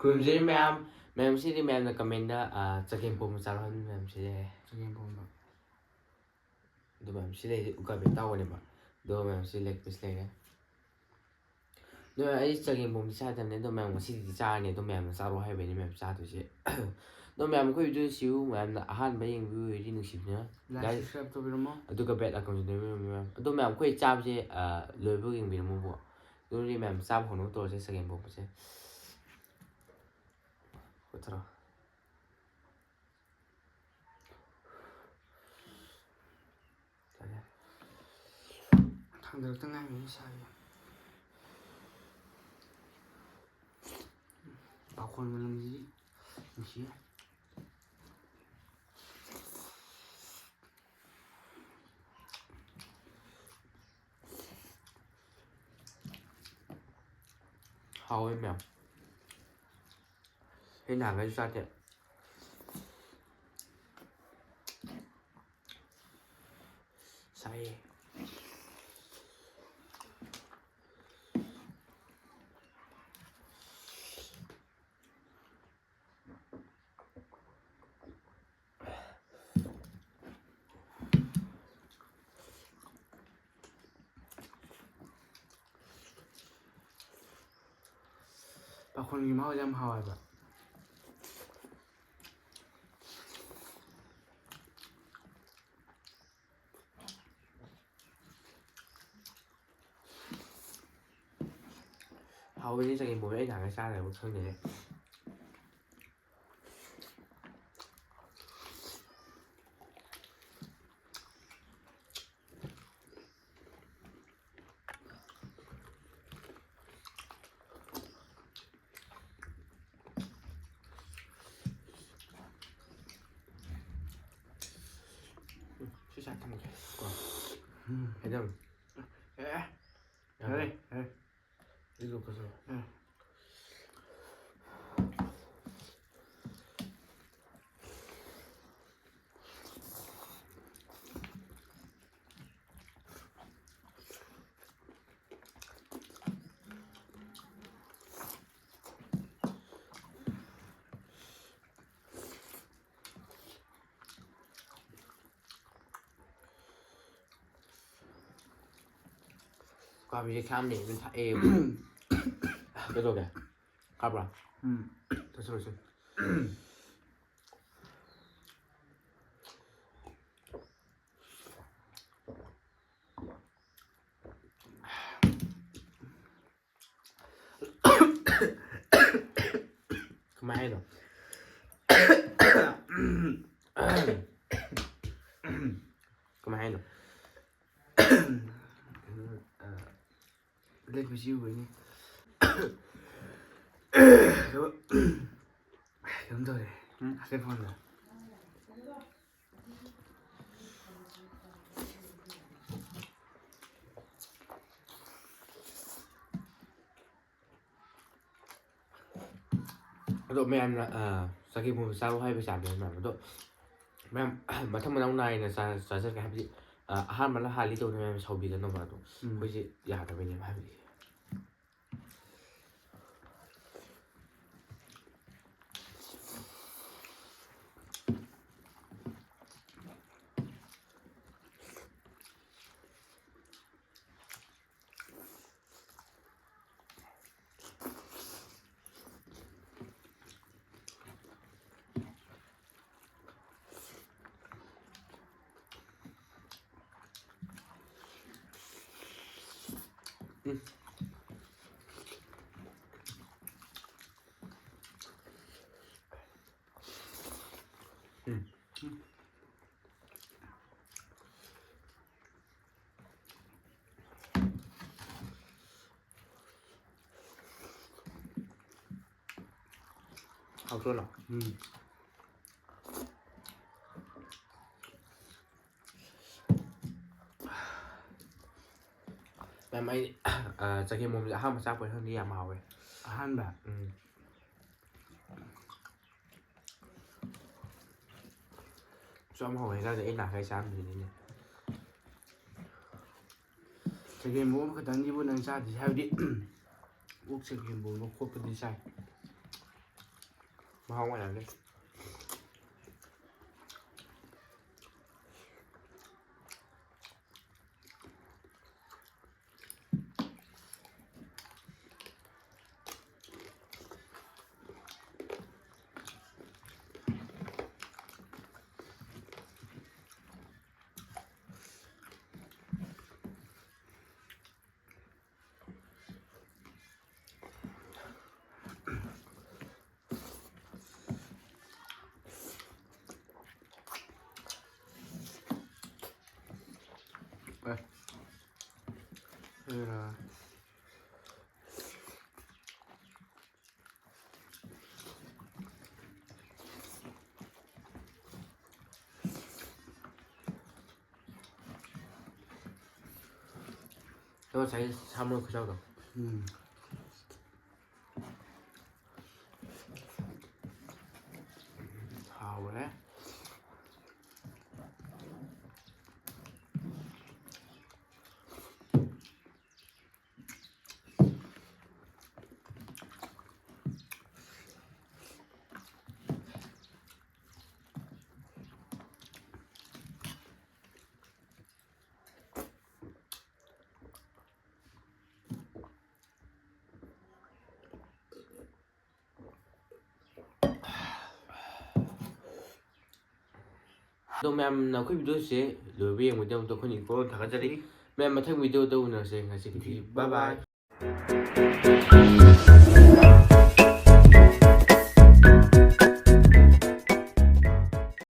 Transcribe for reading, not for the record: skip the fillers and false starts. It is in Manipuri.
ꯈꯨꯔꯨꯝꯖꯔꯤ ꯃꯌꯥꯝꯁꯤꯗꯤ ꯃꯌꯥꯝꯅ ꯀꯃꯦꯟꯗ ꯆꯒꯦꯝꯄꯣꯝꯕ ꯆꯥꯔꯣ ꯍꯥꯏꯕ ꯃꯌꯥꯝꯁꯤ ꯆꯒꯦꯝꯄꯣꯝꯕ ꯑꯗꯨ ꯃꯌꯥꯝ ꯁꯤ ꯂꯩꯔꯤ ꯎꯀꯥꯕꯤ ꯇꯥꯎꯕꯅꯦꯕ ꯑꯗꯨꯒ ꯃꯌꯥꯝꯁꯤ ꯂꯦగ్ ꯄꯤꯁ ꯂꯩꯔꯦ ꯑꯗꯣ ꯑꯩ ꯆꯒꯦꯝꯄꯣꯝꯕꯗꯤ ꯆꯥꯗꯕꯅꯦ ꯑꯗꯣ ꯃꯌꯥꯝ ꯉꯁꯤꯗꯤ ꯆꯥꯔꯅꯤ ꯑꯗꯣ ꯃꯌꯥꯝꯅ ꯆꯥꯔꯣ ꯍꯥꯏꯕꯩꯅꯤ ꯃꯌꯥꯝ ꯆꯥꯗꯣꯏꯁꯦ ꯑꯗꯣ ꯃꯌꯥꯝ ꯑꯩꯈꯣꯏ ꯚꯤꯗꯤꯑꯣꯁꯤꯕꯨ ꯃꯌꯥꯝꯅ ꯑꯍꯥꯟꯕ ꯌꯦꯡꯕꯤꯌꯨ ꯑꯣꯏꯔꯗꯤ ꯅꯨꯡꯁꯤꯕꯤꯅ ꯂꯥꯏꯛ ꯁꯕꯁꯀ꯭ꯔꯥꯏꯕ ꯇꯧꯕꯤꯔꯝꯃꯣ ꯑꯗꯨꯒ ꯕꯦꯜ ꯑꯥꯏꯀꯟꯁꯨ ꯅꯝꯕꯤꯔꯝꯃꯣ ꯃꯌꯥꯝ ꯑꯗꯣ ꯃꯌꯥꯝ ꯑꯩꯈꯣꯏ ꯆꯥꯕꯁꯦ ꯂꯣꯏꯕ ꯌꯦꯡꯕꯤꯔꯝꯃꯣꯕꯣ ꯑꯗꯨꯗꯤ ꯃꯌꯥꯝ ꯆꯥꯕ ꯍꯧꯅꯕ ꯇꯧꯔꯁꯦ ꯆꯒꯦꯝꯄꯣꯝꯕꯁꯦ ꯀꯊꯔꯣ ꯊꯥꯡꯗꯔꯛꯇ ꯉꯥꯏꯔꯤꯉꯩ ꯏꯁꯥꯒꯤ ꯄꯥꯈꯣꯟ ꯃꯅꯝꯁꯤꯗꯤ ꯅꯨꯡꯁꯤꯌꯦ ꯍꯥꯎꯋꯦ ꯃꯌꯥꯝ ꯑꯩ ꯅꯍꯥꯟꯒꯩꯁꯨ ꯆꯥꯗꯦ ꯁꯥꯏꯌꯦ ꯄꯥꯈꯣꯟꯒꯤ ꯃꯍꯥꯎꯁꯦ ꯌꯥꯝ ꯍꯥꯎꯋꯦꯕ ꯍꯥꯎꯕꯅꯤ ꯆꯒꯦꯝꯄꯣꯝꯕ ꯑꯩ ꯅꯍꯥꯟꯒꯩ ꯆꯥꯗꯕ ꯈꯪꯗꯦꯅꯦ ꯁꯤ ꯆꯥ ꯊꯝꯃꯒꯦ ꯀꯣ ꯍꯩꯅꯧ ꯌꯥꯔꯦ 이거 보세요. 과비 사람들이 이건 다 에요. 그러게. 가봐. 됐어. 그만해 너. 그만해 너. ꯂꯦꯛ ꯄꯤꯁ ꯎꯕꯩꯅꯤ ꯀꯩꯅꯣ ꯇꯧꯔꯦ ꯍꯥꯏꯐꯦꯠ ꯐꯣꯟꯗ ꯑꯗꯣ ꯃꯌꯥꯝꯅ ꯆꯒꯦꯝꯄꯣꯝꯕ ꯆꯥꯔꯣ ꯍꯥꯏꯕ ꯆꯥꯗꯣꯏꯅꯦ ꯃꯌꯥꯝ ꯑꯗꯣ ꯃꯌꯥꯝ ꯃꯊꯪ ꯃꯅꯥꯎ ꯅꯥꯏꯅ ꯆꯥꯖꯔꯒꯦ ꯍꯥꯏꯕꯗꯤ ꯑꯍꯥꯟꯕꯅ ꯍꯥꯜꯂꯤ ꯇꯧꯗꯅ ꯃꯌꯥꯝ ꯁꯥꯎꯕꯤꯒꯅꯣꯕ ꯑꯗꯣ ꯑꯩꯈꯣꯏꯁꯦ ꯌꯥꯗꯕꯩꯅꯦꯕ ꯍꯥꯏꯕꯗꯤ 하우스나. ꯃꯌꯥꯝ ꯑꯩ ꯆꯒꯦꯝꯄꯣꯝꯕꯁꯦ ꯑꯍꯥꯟꯕ ꯆꯥꯛꯄ ꯈꯪꯗꯦ ꯌꯥꯝ ꯍꯥꯎꯋꯦ ꯑꯍꯥꯟꯕ ꯌꯥꯝ ꯍꯥꯎꯋꯦ ꯍꯥꯏꯇꯥꯔꯗꯤ ꯑꯩ ꯅꯍꯥꯟꯒꯩ ꯆꯥꯔꯝꯗ꯭ꯔꯤꯅꯤꯅꯦ ꯆꯒꯦꯝꯄꯣꯝꯕ ꯈꯛꯇꯪꯒꯤꯕꯨ ꯅꯪ ꯆꯥꯗ꯭ꯔꯤꯁꯦ ꯍꯥꯏꯕꯗꯤ ꯑꯣꯛ ꯆꯒꯦꯝꯄꯣꯝꯕ ꯈꯣꯠꯄꯗꯤ ꯆꯥꯏ ห้องวันนั้นเลย เออ แล้วใช้ทำรถเขาเจ้ากับ เอาแล้ว Đâu mẹ nào cái video sẽ lừa bia một trong tôi không nhìn cô thật ra đi mẹ mà thấy video tôi nào sẽ ngay sẽ bye bye